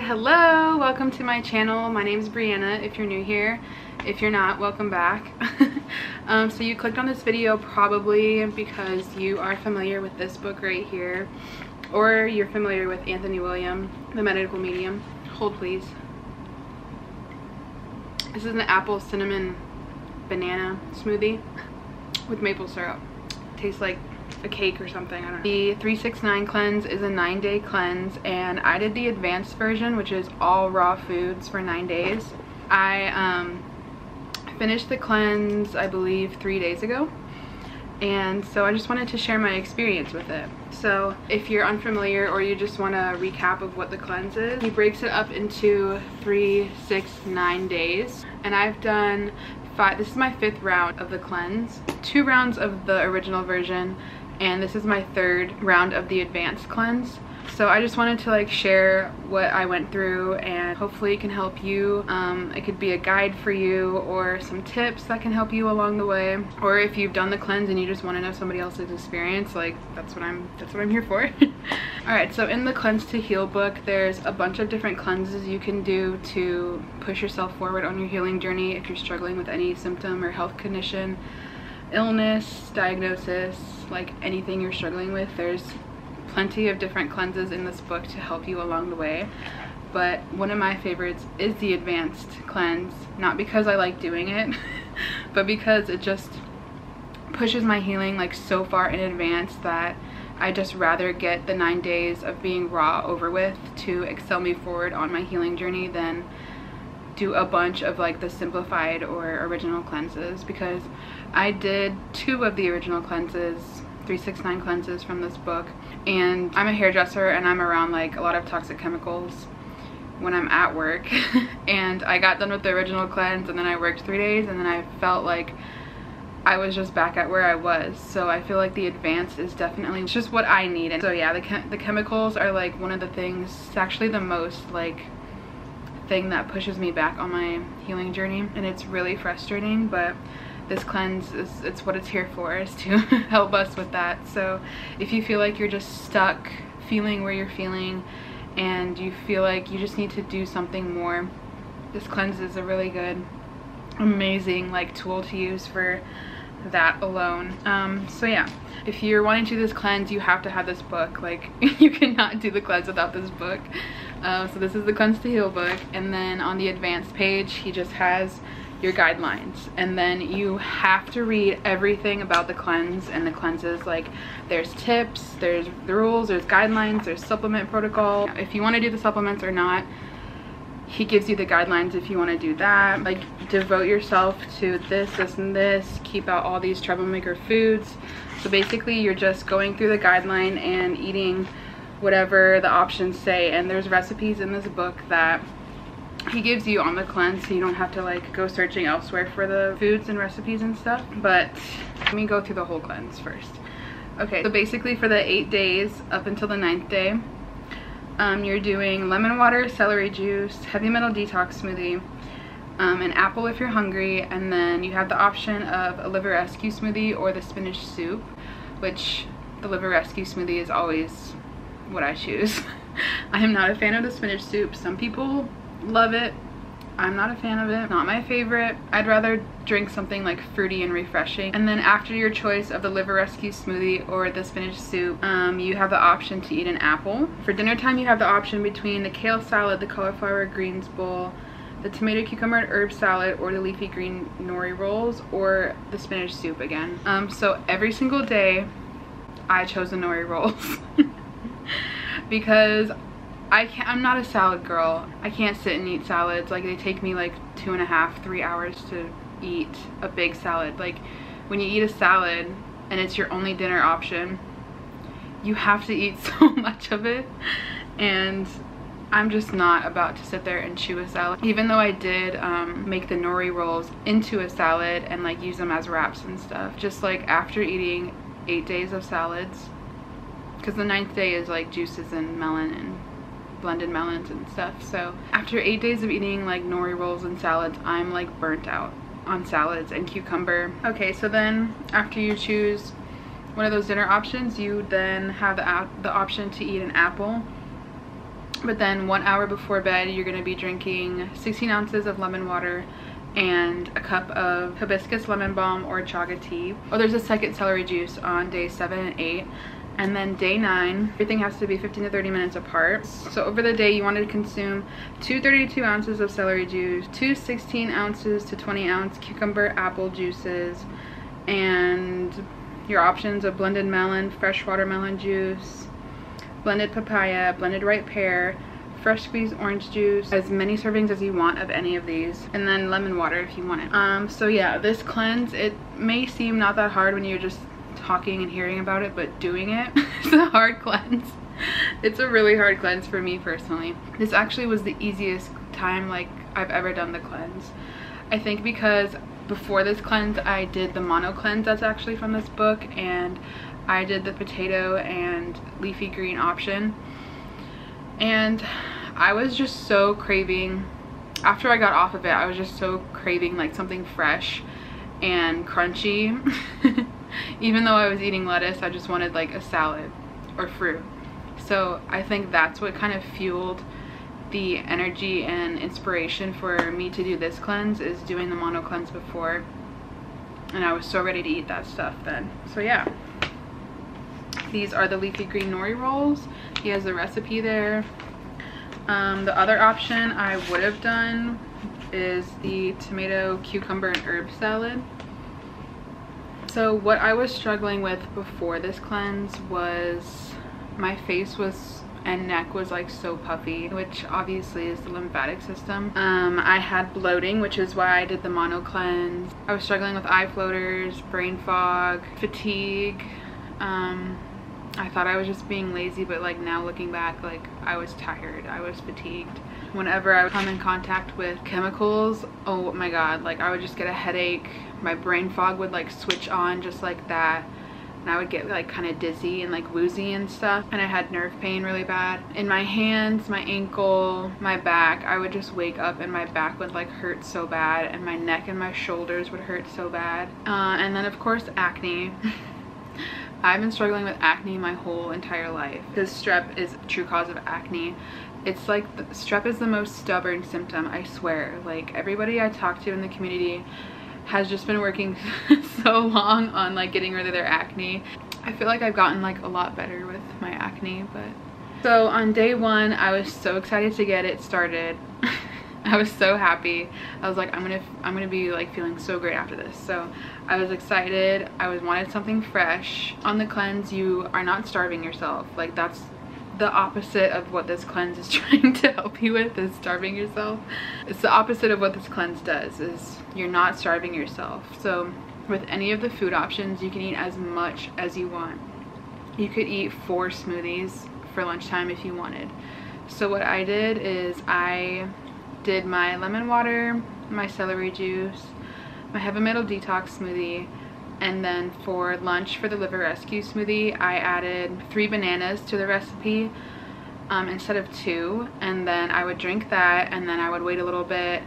Hello, welcome to my channel. My name is Brianna if you're new here. If you're not, welcome back. So you clicked on this video probably because you are familiar with this book right here, or you're familiar with Anthony William, The Medical Medium. Hold please. This is an apple cinnamon banana smoothie with maple syrup. Tastes like a cake or something, I don't know. The 369 cleanse is a 9-day cleanse, and I did the advanced version, which is all raw foods for 9 days. I finished the cleanse, I believe, 3 days ago, and so I just wanted to share my experience with it. So if you're unfamiliar or you just want a recap of what the cleanse is, he breaks it up into 3, 6, 9 days, and I've done 5. This is my 5th round of the cleanse, 2 rounds of the original version, and this is my 3rd round of the advanced cleanse. So I just wanted to like share what I went through, and hopefully it can help you. It could be a guide for you or some tips that can help you along the way. Or if you've done the cleanse and you just want to know somebody else's experience, like that's what I'm here for. Alright, so in the Cleanse to Heal book, there's a bunch of different cleanses you can do to push yourself forward on your healing journey if you're struggling with any symptom or health condition, illness, diagnosis, like anything you're struggling with. There's plenty of different cleanses in this book to help you along the way, but one of my favorites is the advanced cleanse, not because I like doing it but because it just pushes my healing like so far in advance that I just rather get the 9 days of being raw over with to excel me forward on my healing journey than do a bunch of like the simplified or original cleanses, because I did 2 of the original cleanses, 369 cleanses from this book, and I'm a hairdresser and I'm around like a lot of toxic chemicals when I'm at work and I got done with the original cleanse and then I worked 3 days and then I felt like I was just back at where I was. So I feel like the advanced is definitely just what I need. And so yeah, the chemicals are like one of the things, it's actually the most like thing that pushes me back on my healing journey, and it's really frustrating, but this cleanse it's what it's here for, is to help us with that. So if you feel like you're just stuck feeling where you're feeling and you feel like you just need to do something more, this cleanse is a really good, amazing like tool to use for that alone. So yeah, if you're wanting to do this cleanse, you have to have this book. Like you cannot do the cleanse without this book. So this is the Cleanse to Heal book, and then on the advanced page he just has your guidelines, and then you have to read everything about the cleanse and the cleanses. Like there's tips, there's the rules, there's guidelines, there's supplement protocol. If you want to do the supplements or not, he gives you the guidelines if you want to do that. Like devote yourself to this and this, keep out all these troublemaker foods. So basically you're just going through the guideline and eating whatever the options say, and there's recipes in this book that he gives you on the cleanse, so you don't have to like go searching elsewhere for the foods and recipes and stuff. But let me go through the whole cleanse first. Okay, so basically for the 8 days up until the 9th day, you're doing lemon water, celery juice, heavy metal detox smoothie, an apple if you're hungry, and then you have the option of a liver rescue smoothie or the spinach soup, which the liver rescue smoothie is always what I choose. I am not a fan of the spinach soup. Some people love it. I'm not a fan of it. Not my favorite. I'd rather drink something like fruity and refreshing. And then after your choice of the liver rescue smoothie or the spinach soup, you have the option to eat an apple. For dinner time, you have the option between the kale salad, the cauliflower greens bowl, the tomato cucumber and herb salad, or the leafy green nori rolls, or the spinach soup again. So every single day I chose the nori rolls because I'm not a salad girl. I can't sit and eat salads. Like they take me like 2.5, 3 hours to eat a big salad. Like when you eat a salad and it's your only dinner option, you have to eat so much of it, and I'm just not about to sit there and chew a salad. Even though I did make the nori rolls into a salad and like use them as wraps and stuff, just like after eating 8 days of salads, because the 9th day is like juices and melon and blended melons and stuff. So after 8 days of eating like nori rolls and salads, I'm like burnt out on salads and cucumber. Okay, so then after you choose one of those dinner options, you then have the option to eat an apple But then 1 hour before bed, you're going to be drinking 16 ounces of lemon water and a cup of hibiscus lemon balm or chaga tea. Oh, there's a second celery juice on day 7 and 8. And then day 9, everything has to be 15 to 30 minutes apart. So over the day, you want to consume 2 32 ounces of celery juice, 2 16 ounces to 20 ounce cucumber apple juices, and your options of blended melon, fresh watermelon juice, blended papaya, blended ripe pear, fresh squeezed orange juice, as many servings as you want of any of these, and then lemon water if you want it. So yeah, this cleanse, it may seem not that hard when you're just talking and hearing about it, but doing it is a hard cleanse. It's a really hard cleanse for me personally. This actually was the easiest time like I've ever done the cleanse. I think because before this cleanse I did the mono cleanse that's actually from this book, and I did the potato and leafy green option, and I was just so craving, after I got off of it, I was just so craving like something fresh and crunchy. Even though I was eating lettuce, I just wanted like a salad or fruit. So I think that's what kind of fueled the energy and inspiration for me to do this cleanse, is doing the mono cleanse before, and I was so ready to eat that stuff then. So yeah, these are the leafy green nori rolls. He has the recipe there. The other option I would have done is the tomato, cucumber, and herb salad. So what I was struggling with before this cleanse was my face and neck was like so puffy, which obviously is the lymphatic system. I had bloating, which is why I did the mono cleanse. I was struggling with eye floaters, brain fog, fatigue. I thought I was just being lazy, but like now looking back, like I was tired, I was fatigued. Whenever I would come in contact with chemicals, oh my god, like I would just get a headache. My brain fog would like switch on just like that, and I would get like kind of dizzy and like woozy and stuff, and I had nerve pain really bad in my hands, my ankle, my back. I would just wake up and my back would like hurt so bad, and my neck and my shoulders would hurt so bad. And then of course acne. I've been struggling with acne my whole entire life, because strep is a true cause of acne. It's like strep is the most stubborn symptom, I swear. Like everybody I talk to in the community has just been working so long on like getting rid of their acne. I feel like I've gotten like a lot better with my acne, but so on day 1 I was so excited to get it started. I was so happy. I was like, I'm gonna be like feeling so great after this. So I was excited. I wanted something fresh. On the cleanse, you are not starving yourself. Like that's the opposite of what this cleanse is trying to help you with, is starving yourself. It's the opposite of what this cleanse does, is you're not starving yourself. So with any of the food options, you can eat as much as you want. You could eat 4 smoothies for lunchtime if you wanted. So what I did is I did my lemon water, my celery juice, my heavy metal detox smoothie, and then for lunch for the liver rescue smoothie I added 3 bananas to the recipe instead of 2, and then I would drink that, and then I would wait a little bit,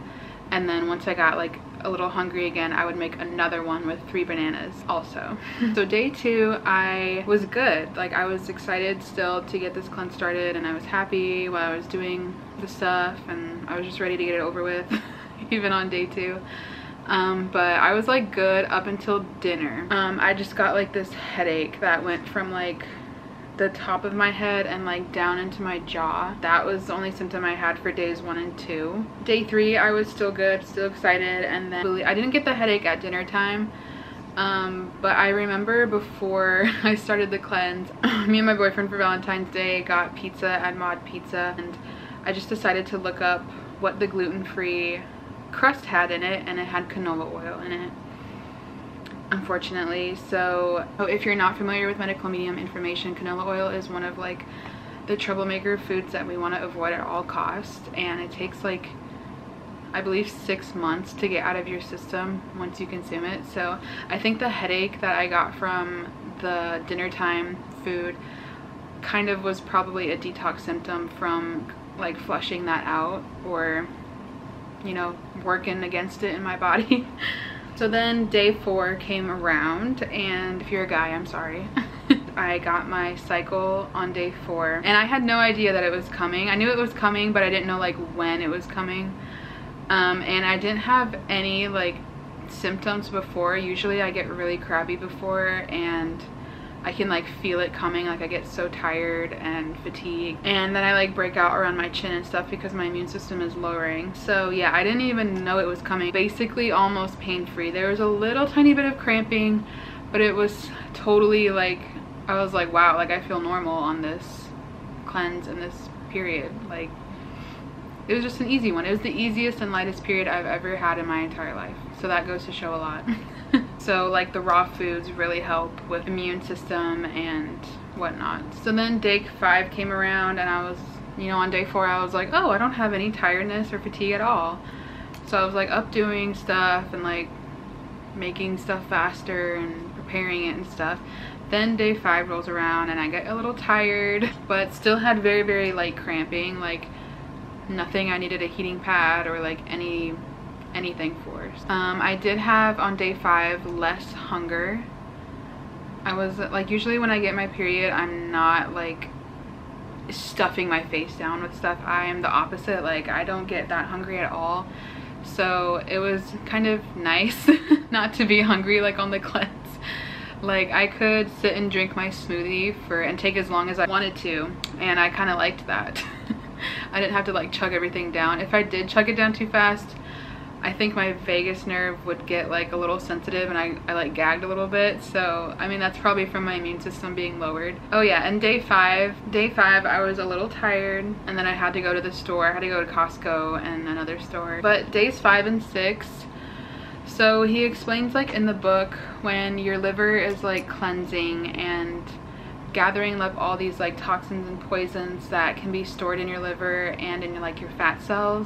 and then once I got like a little hungry again, I would make another one with 3 bananas also. So day 2 I was good. Like I was excited still to get this cleanse started, and I was happy while I was doing the stuff, and I was just ready to get it over with even on day 2. But I was like good up until dinner. I just got like this headache that went from like the top of my head and like down into my jaw. That was the only symptom I had for days 1 and 2. Day 3 I was still good, still excited, and then I didn't get the headache at dinner time. But I remember before I started the cleanse, me and my boyfriend for Valentine's Day got pizza at Mod Pizza, and I just decided to look up what the gluten-free crust had in it, and it had canola oil in it, unfortunately. So if you're not familiar with medical medium information, canola oil is one of like the troublemaker foods that we want to avoid at all costs, and it takes like I believe 6 months to get out of your system once you consume it. So I think the headache that I got from the dinner time food kind of was probably a detox symptom from like flushing that out, or you know, working against it in my body. So then day 4 came around, and if you're a guy, I'm sorry. I got my cycle on day 4, and I had no idea that it was coming. I knew it was coming, but I didn't know like when it was coming. And I didn't have any like symptoms before. Usually I get really crabby before, and I can like feel it coming. Like I get so tired and fatigued, and then I like break out around my chin and stuff because my immune system is lowering. So yeah, I didn't even know it was coming. Basically almost pain-free. There was a little tiny bit of cramping, but it was totally like, I was like, wow, like I feel normal on this cleanse and this period. Like it was just an easy one. It was the easiest and lightest period I've ever had in my entire life. So that goes to show a lot. So like the raw foods really help with immune system and whatnot. So then day 5 came around, and I was, you know, on day 4 I was like, oh, I don't have any tiredness or fatigue at all. So I was like up doing stuff and like making stuff faster and preparing it and stuff. Then day 5 rolls around and I get a little tired, but still had very, very light cramping. Like nothing I needed a heating pad or like anything for. I did have on day 5 less hunger. I was like, usually when I get my period, I'm not like stuffing my face down with stuff. I am the opposite. Like I don't get that hungry at all. So it was kind of nice not to be hungry like on the cleanse. Like I could sit and drink my smoothie and take as long as I wanted to, and I kind of liked that. I didn't have to like chug everything down. If I did chug it down too fast, I think my vagus nerve would get like a little sensitive, and I like gagged a little bit. So I mean, that's probably from my immune system being lowered. Oh yeah, and day 5 I was a little tired, and then I had to go to the store. I had to go to Costco and another store. But days 5 and 6, so he explains like in the book, when your liver is like cleansing and gathering up all these like toxins and poisons that can be stored in your liver and in like your fat cells,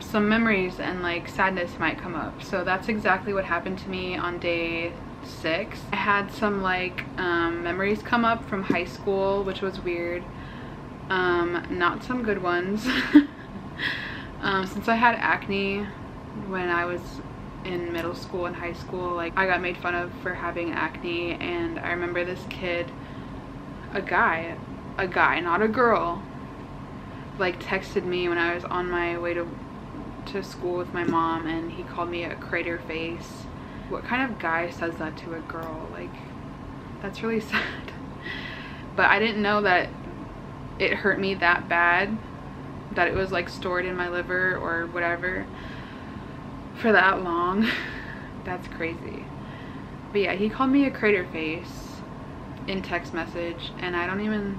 some memories and like sadness might come up. So that's exactly what happened to me on day 6. I had some like memories come up from high school, which was weird. Not some good ones. Since I had acne when I was in middle school and high school, like I got made fun of for having acne. And I remember this kid, a guy, not a girl, like texted me when I was on my way to school with my mom, and he called me a crater face. What kind of guy says that to a girl? Like that's really sad. But I didn't know that it hurt me that bad, that it was like stored in my liver or whatever for that long. That's crazy. But yeah, he called me a crater face in text message, and I don't even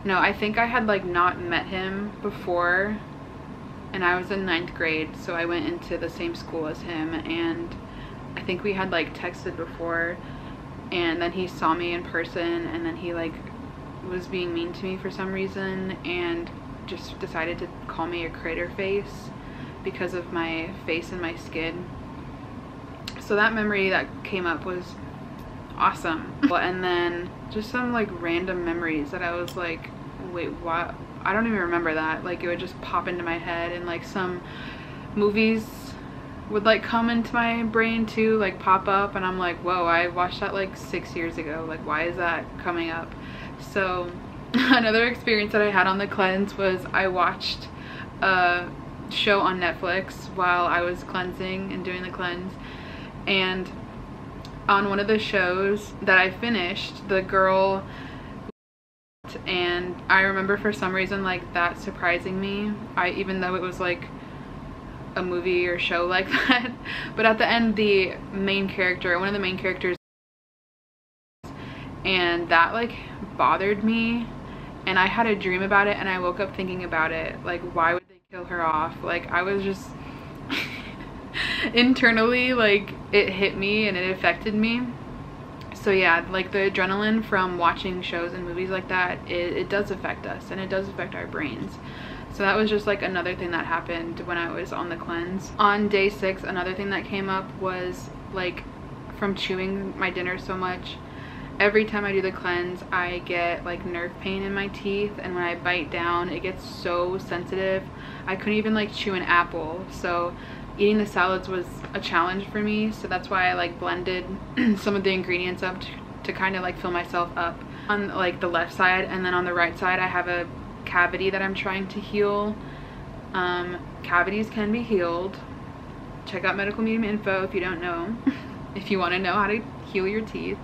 know. I think I had like not met him before, and I was in 9th grade, so I went into the same school as him, and I think we had like texted before, and then he saw me in person, and then he like was being mean to me for some reason and just decided to call me a crater face because of my face and my skin. So that memory that came up was awesome. And then just some like random memories that I was like, wait, what? I don't even remember that. Like it would just pop into my head, and like some movies would like come into my brain too, like pop up, and I'm like, whoa, I watched that like 6 years ago. Like why is that coming up? So another experience that I had on the cleanse was I watched a show on Netflix while I was cleansing and doing the cleanse, and on one of the shows that I finished, the girl, and I remember for some reason like that surprising me, even though it was like a movie or show like that. But at the end, the main character, one of the main characters, and that like bothered me, and I had a dream about it, and I woke up thinking about it, like why would they kill her off? Like I was just internally, like it hit me and it affected me. So yeah, like the adrenaline from watching shows and movies like that, it does affect us, and it does affect our brains. So that was just like another thing that happened when I was on the cleanse. On day 6, another thing that came up was like from chewing my dinner so much. Every time I do the cleanse, I get like nerve pain in my teeth, and when I bite down, it gets so sensitive. I couldn't even like chew an apple. So eating the salads was a challenge for me. So that's why I like blended some of the ingredients up to kind of like fill myself up on like the left side, and then on the right side I have a cavity that I'm trying to heal. Cavities can be healed. Check out medical medium info if you don't know. If you want to know how to heal your teeth.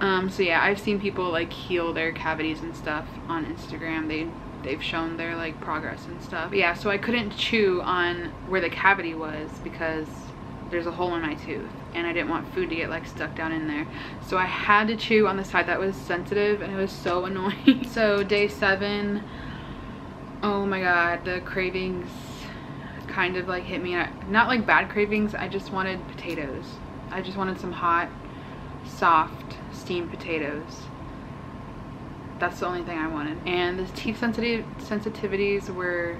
So yeah, I've seen people like heal their cavities and stuff on Instagram. They've shown their like progress and stuff. But yeah, so I couldn't chew on where the cavity was because there's a hole in my tooth and I didn't want food to get like stuck down in there. So I had to chew on the side that was sensitive, and it was so annoying. So day 7, oh my god, the cravings kind of like hit me. Not like bad cravings, I just wanted potatoes. I just wanted some hot, soft, steamed potatoes. That's the only thing I wanted. And the teeth sensitivities were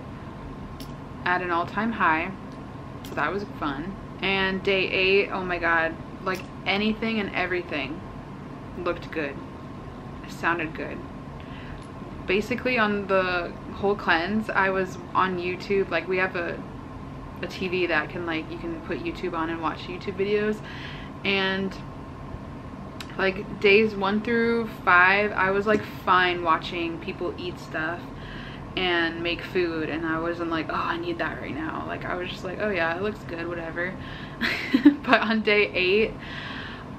at an all-time high, so that was fun. And day 8, oh my god, like anything and everything looked good. It sounded good. Basically on the whole cleanse, I was on YouTube. Like we have a TV that can like, you can put YouTube on and watch YouTube videos, and like days 1 through 5 I was like fine watching people eat stuff and make food, and I wasn't like, oh, I need that right now. Like I was just like, oh yeah, it looks good, whatever. But on day 8,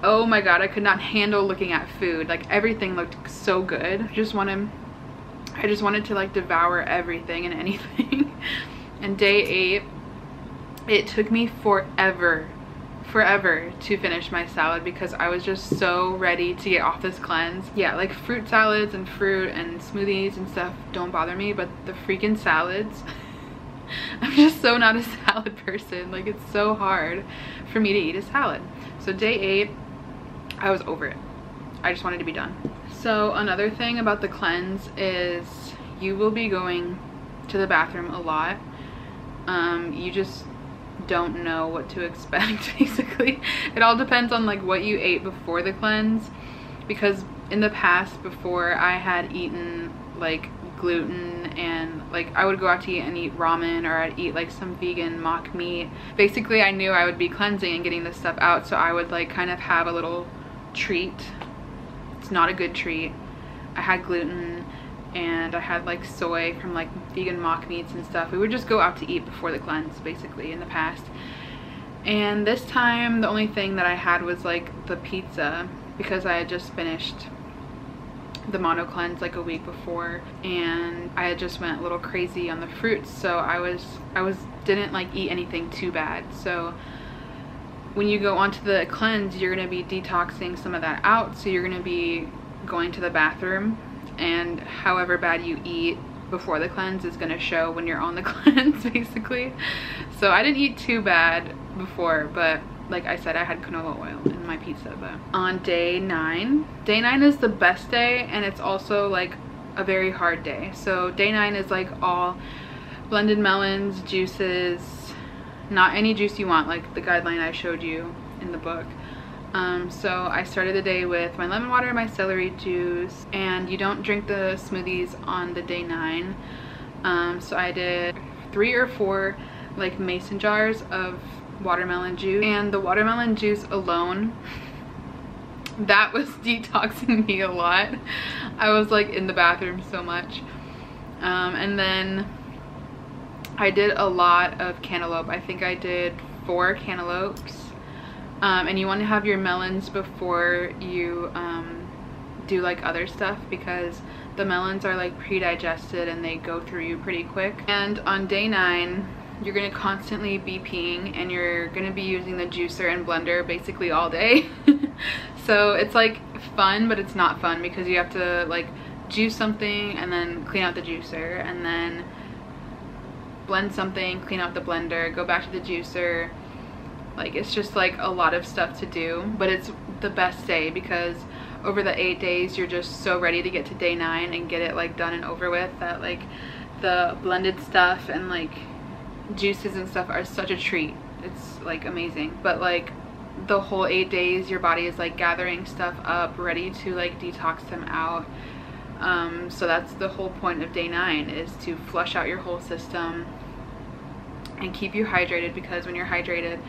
oh my god, I could not handle looking at food. Like everything looked so good. I just wanted to like devour everything and anything. And day 8, it took me forever to finish my salad because I was just so ready to get off this cleanse. Yeah, like fruit salads and fruit and smoothies and stuff don't bother me, but the freaking salads, I'm just so not a salad person. Like it's so hard for me to eat a salad. So day 8, I was over it. I just wanted to be done. So another thing about the cleanse is you will be going to the bathroom a lot. You just don't know what to expect. Basically it all depends on like what you ate before the cleanse, because in the past, before, I had eaten like gluten and like I would go out to eat and eat ramen, or I'd eat like some vegan mock meat. Basically I knew I would be cleansing and getting this stuff out, so I would like kind of have a little treat. It's not a good treat. I had gluten and I had like soy from like vegan mock meats and stuff. We would just go out to eat before the cleanse basically in the past. And this time the only thing that I had was like the pizza, because I had just finished the mono cleanse like a week before and I had just went a little crazy on the fruits, so I didn't like eat anything too bad. So when you go onto the cleanse, you're going to be detoxing some of that out, so you're going to be going to the bathroom, and however bad you eat before the cleanse is going to show when you're on the cleanse basically. So I didn't eat too bad before, but like I said, I had canola oil in my pizza. But on day 9 is the best day, and it's also like a very hard day. So day 9 is like all blended melons, juices, not any juice you want, like the guideline I showed you in the book. So I started the day with my lemon water and my celery juice, and you don't drink the smoothies on the day 9. So I did 3 or 4 like mason jars of watermelon juice, and the watermelon juice alone, that was detoxing me a lot. I was like in the bathroom so much. And then I did a lot of cantaloupe. I think I did 4 cantaloupes. And you want to have your melons before you do like other stuff, because the melons are like pre-digested and they go through you pretty quick. And on day 9, you're going to constantly be peeing, and you're going to be using the juicer and blender basically all day. So it's like fun, but it's not fun, because you have to like juice something and then clean out the juicer, and then blend something, clean out the blender, go back to the juicer. Like it's just like a lot of stuff to do, but it's the best day, because over the 8 days you're just so ready to get to day 9 and get it like done and over with, that like the blended stuff and like juices and stuff are such a treat. It's like amazing. But like the whole 8 days your body is like gathering stuff up, ready to like detox them out. So that's the whole point of day 9, is to flush out your whole system and keep you hydrated, because when you're hydrated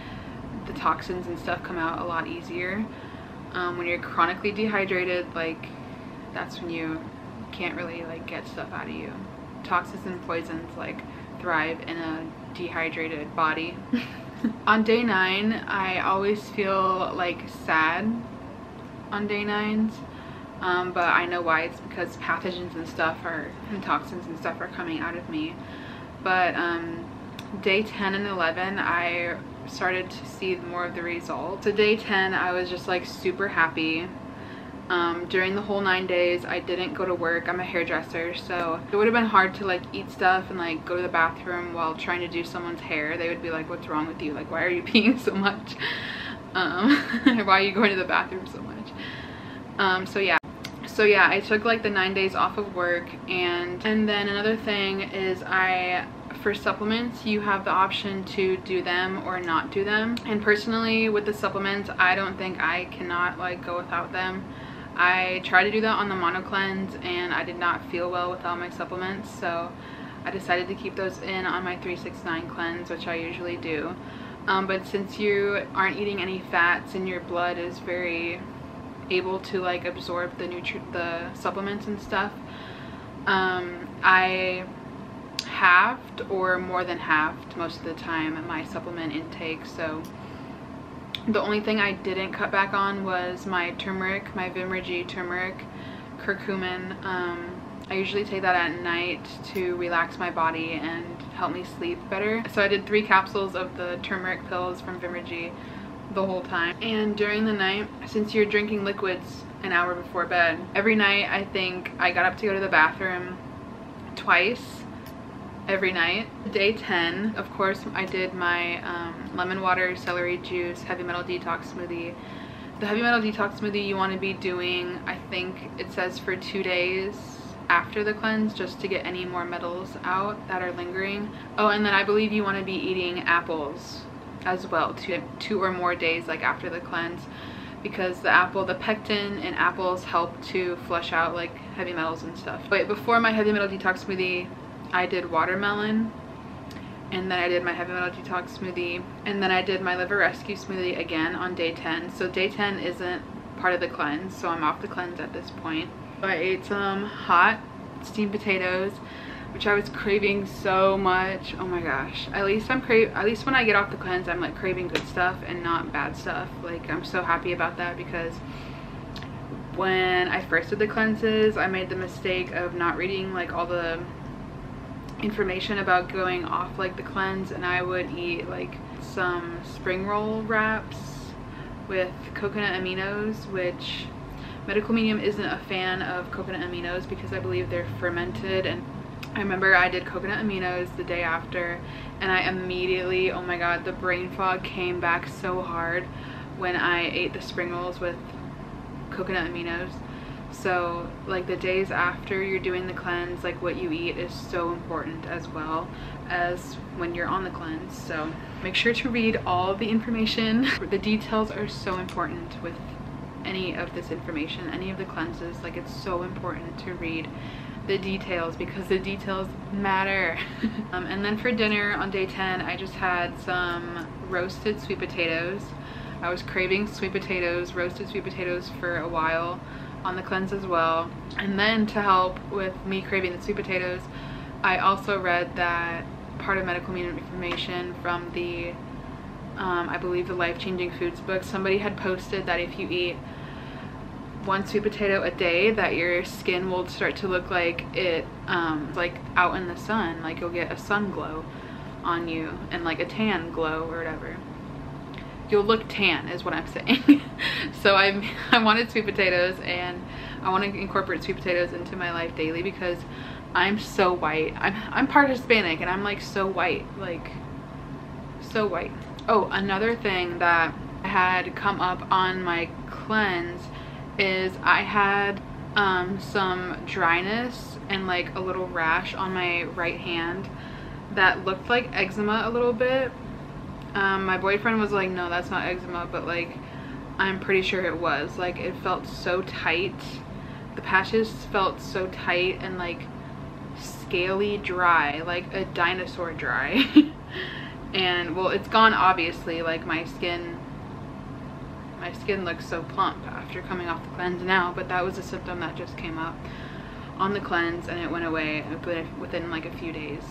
the toxins and stuff come out a lot easier. When you're chronically dehydrated, like that's when you can't really like get stuff out of you. Toxins and poisons like thrive in a dehydrated body. On day 9, I always feel like sad on day 9s, but I know why. It's because pathogens and stuff and toxins and stuff are coming out of me. But day 10 and 11, I started to see more of the results. So day 10, I was just like super happy. During the whole 9 days, I didn't go to work. I'm a hairdresser, so it would have been hard to like eat stuff and like go to the bathroom while trying to do someone's hair. They would be like, what's wrong with you? Like, why are you peeing so much? Why are you going to the bathroom so much? So yeah, I took like the 9 days off of work. And then another thing is for supplements, you have the option to do them or not do them. And personally, with the supplements, I don't think I cannot like go without them. I tried to do that on the mono cleanse and I did not feel well without my supplements, so I decided to keep those in on my 369 cleanse, which I usually do. But since you aren't eating any fats and your blood is very able to like absorb the supplements and stuff, I halved or more than halved most of the time my supplement intake. So the only thing I didn't cut back on was my turmeric, my Vimmergy turmeric curcumin. I usually take that at night to relax my body and help me sleep better. So I did 3 capsules of the turmeric pills from Vimmergy the whole time. And during the night, since you're drinking liquids an hour before bed, every night I think I got up to go to the bathroom twice every night. Day 10, of course, I did my lemon water, celery juice, heavy metal detox smoothie. The heavy metal detox smoothie you want to be doing, I think it says for 2 days after the cleanse, just to get any more metals out that are lingering. Oh, and then I believe you want to be eating apples as well, 2 or more days like after the cleanse, because the pectin in apples help to flush out like heavy metals and stuff. But before my heavy metal detox smoothie, I did watermelon, and then I did my heavy metal detox smoothie, and then I did my liver rescue smoothie again on day 10. So day 10 isn't part of the cleanse, so I'm off the cleanse at this point. I ate some hot steamed potatoes, which I was craving so much. Oh my gosh. At least when I get off the cleanse, I'm like craving good stuff and not bad stuff. Like, I'm so happy about that, because when I first did the cleanses, I made the mistake of not reading like all the information about going off like the cleanse, and I would eat like some spring roll wraps with coconut aminos, which medical medium isn't a fan of coconut aminos because I believe they're fermented. And I remember I did coconut aminos the day after, and I immediately, oh my god, the brain fog came back so hard when I ate the spring rolls with coconut aminos. So like the days after you're doing the cleanse, like what you eat is so important as well as when you're on the cleanse. So make sure to read all of the information. The details are so important with any of this information, any of the cleanses. Like, it's so important to read the details because the details matter. And then for dinner on day 10, I just had some roasted sweet potatoes. I was craving sweet potatoes, roasted sweet potatoes, for a while on the cleanse as well. And then to help with me craving the sweet potatoes, I also read that part of medical medium information from the I believe the Life-Changing Foods book. Somebody had posted that if you eat 1 sweet potato a day, that your skin will start to look like it like out in the sun, like you'll get a sun glow on you and like a tan glow or whatever. You'll look tan is what I'm saying. So I wanted sweet potatoes, and I want to incorporate sweet potatoes into my life daily because I'm so white. I'm part Hispanic, and I'm like so white, like so white. Oh, another thing that had come up on my cleanse is I had some dryness and like a little rash on my right hand that looked like eczema a little bit. My boyfriend was like, no, that's not eczema, but like I'm pretty sure it was. Like, it felt so tight. The patches felt so tight and like scaly dry, like a dinosaur dry. And well, it's gone obviously. Like, my skin my skin looks so plump after coming off the cleanse now, but that was a symptom that just came up on the cleanse and it went away within like a few days.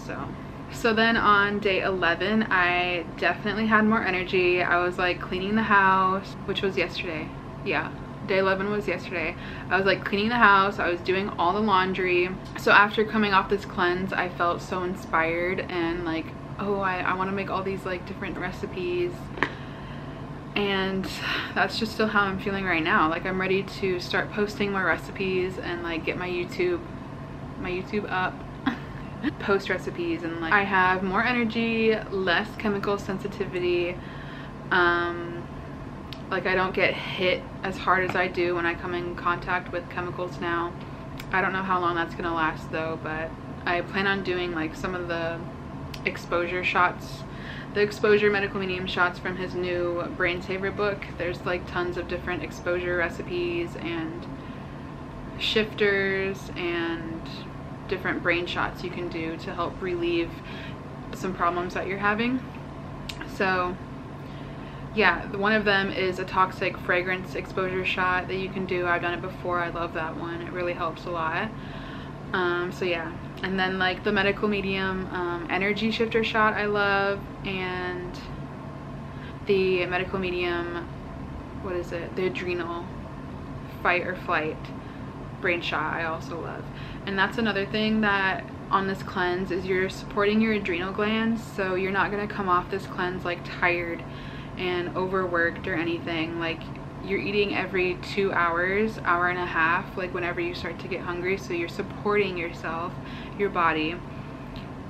So then on day 11, I definitely had more energy. I was like cleaning the house, which was yesterday. Yeah, day 11 was yesterday. I was like cleaning the house, I was doing all the laundry. So after coming off this cleanse, I felt so inspired and like, oh, I want to make all these like different recipes. And that's just still how I'm feeling right now. Like I'm ready to start posting more recipes and like get my YouTube up, post recipes, and like I have more energy, less chemical sensitivity. Like I don't get hit as hard as I do when I come in contact with chemicals now. I don't know how long that's gonna last though, but I plan on doing like some of the exposure shots, the exposure medical medium shots from his new Brain Saver book. There's like tons of different exposure recipes and shifters and different brain shots you can do to help relieve some problems that you're having. So yeah, one of them is a toxic fragrance exposure shot that you can do. I've done it before. I love that one. It really helps a lot. So yeah, and then like the medical medium energy shifter shot I love, and the medical medium, what is it, the adrenal fight or flight brain shot I also love. And that's another thing that on this cleanse is you're supporting your adrenal glands, so you're not going to come off this cleanse like tired and overworked or anything. Like you're eating every 2 hours, hour and a half, like whenever you start to get hungry, so you're supporting yourself, your body.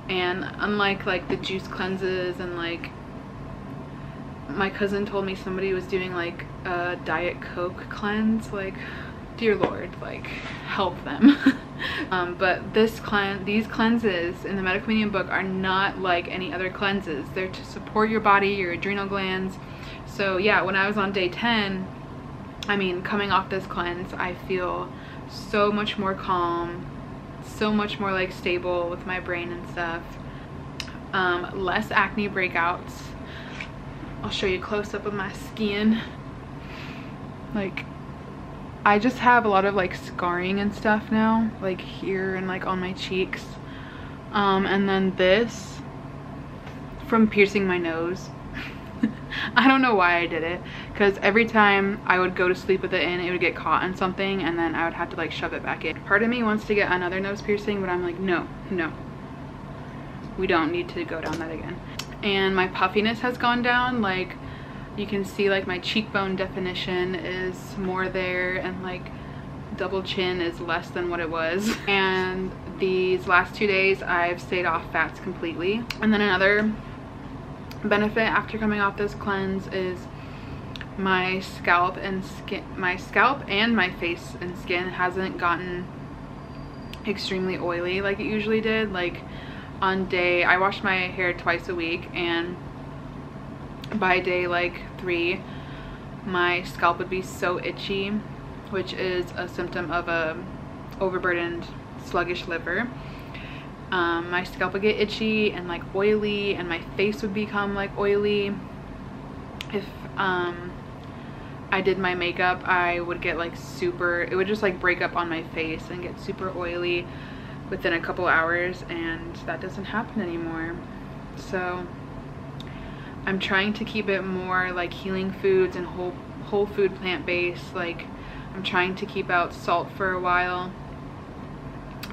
And unlike like the juice cleanses, and like my cousin told me somebody was doing like a Diet Coke cleanse, like dear Lord, like help them. But these cleanses in the medical medium book are not like any other cleanses. They're to support your body, your adrenal glands. So yeah, when I was on day 10, I mean, coming off this cleanse, I feel so much more calm, so much more like stable with my brain and stuff. Less acne breakouts. I'll show you a close up of my skin. Like I just have a lot of like scarring and stuff now, like here and like on my cheeks. And then this from piercing my nose. I don't know why I did it, because every time I would go to sleep with it in, it would get caught on something and then I would have to like shove it back in. Part of me wants to get another nose piercing, but I'm like, no, we don't need to go down that again. And my puffiness has gone down. Like you can see like my cheekbone definition is more there, and like double chin is less than what it was. And these last 2 days I've stayed off fats completely. And then another benefit after coming off this cleanse is my scalp and my face and skin hasn't gotten extremely oily like it usually did. Like I wash my hair twice a week, and by day like 3 my scalp would be so itchy, which is a symptom of a overburdened, sluggish liver. My scalp would get itchy and like oily, and my face would become like oily. If I did my makeup, I would get like it would just like break up on my face and get super oily within a couple hours, and that doesn't happen anymore. So I'm trying to keep it more like healing foods and whole food, plant-based. Like I'm trying to keep out salt for a while,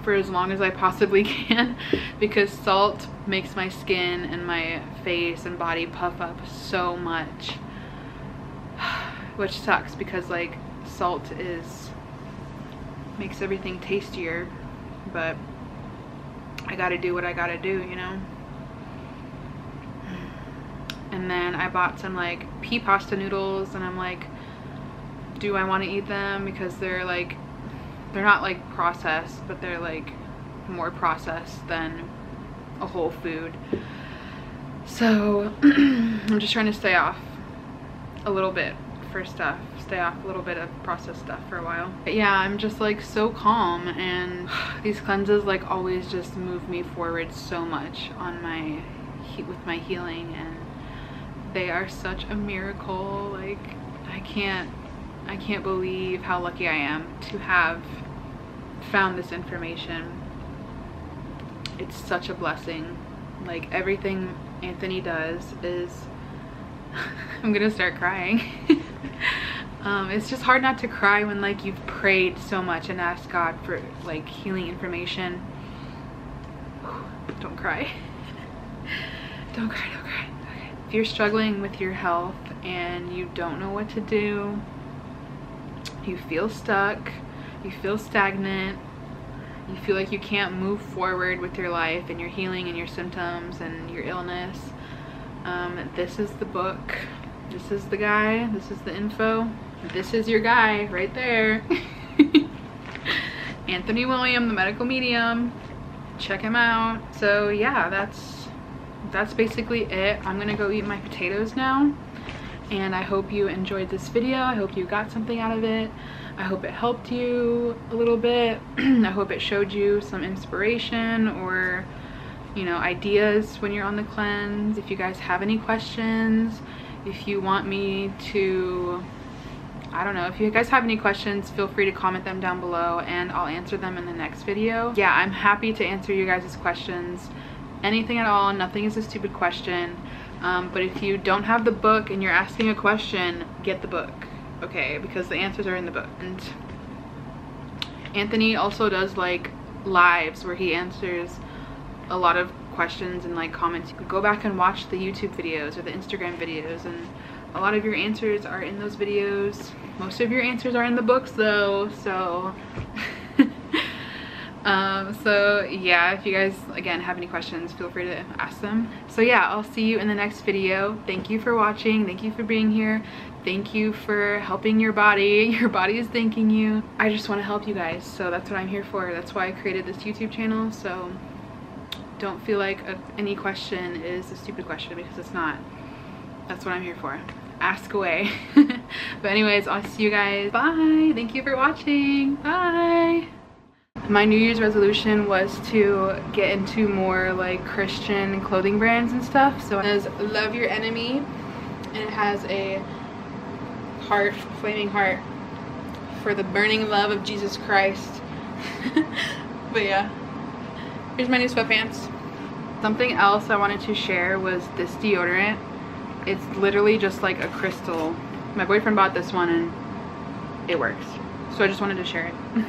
for as long as I possibly can, because salt makes my skin and my face and body puff up so much, which sucks because like salt makes everything tastier, but I gotta do what I gotta do, you know. And then I bought some like pea pasta noodles, and I'm like, do I want to eat them? Because they're not like processed, but they're like more processed than a whole food. So I'm just trying to stay off a little bit stay off a little bit of processed stuff for a while. But yeah, I'm just like so calm, and these cleanses like always just move me forward so much on with my healing, and they are such a miracle. Like I I can't believe how lucky I am to have found this information. It's such a blessing. Like, everything Anthony does is I'm gonna start crying. It's just hard not to cry when like you've prayed so much and asked God for like healing information. Don't cry. Don't cry, don't cry. Okay. If you're struggling with your health and you don't know what to do, you feel stuck, you feel stagnant, you feel like you can't move forward with your life and your healing and your symptoms and your illness, this is the book, this is the guy, this is the info, this is your guy right there. Anthony William, the medical medium. Check him out. So yeah, that's basically it. I'm gonna go eat my potatoes now, and I hope you enjoyed this video. I hope you got something out of it. I hope it helped you a little bit. I hope it showed you some inspiration or, you know, ideas when you're on the cleanse. If you guys have any questions, if you want me to, I don't know, if you guys have any questions, feel free to comment them down below and I'll answer them in the next video. Yeah, I'm happy to answer you guys' questions. Anything at all, nothing is a stupid question. But if you don't have the book and you're asking a question, get the book, okay? Because the answers are in the book. And Anthony also does like lives where he answers a lot of questions and like comments. Go back and watch the YouTube videos or the Instagram videos, and a lot of your answers are in those videos. Most of your answers are in the books though, so so yeah, if you guys again have any questions, feel free to ask them. So yeah, I'll see you in the next video. Thank you for watching, thank you for being here, thank you for helping your body. Your body is thanking you. I just want to help you guys, so that's what I'm here for. That's why I created this YouTube channel. So don't feel like any question is a stupid question, because it's not. That's what I'm here for. Ask away. But anyways, I'll see you guys. Bye. Thank you for watching. Bye. My New Year's resolution was to get into more like Christian clothing brands and stuff. So it says love your enemy, and it has a heart, flaming heart, for the burning love of Jesus Christ. But yeah, here's my new sweatpants. Something else I wanted to share was this deodorant. It's literally just like a crystal. My boyfriend bought this one and it works. So I just wanted to share it.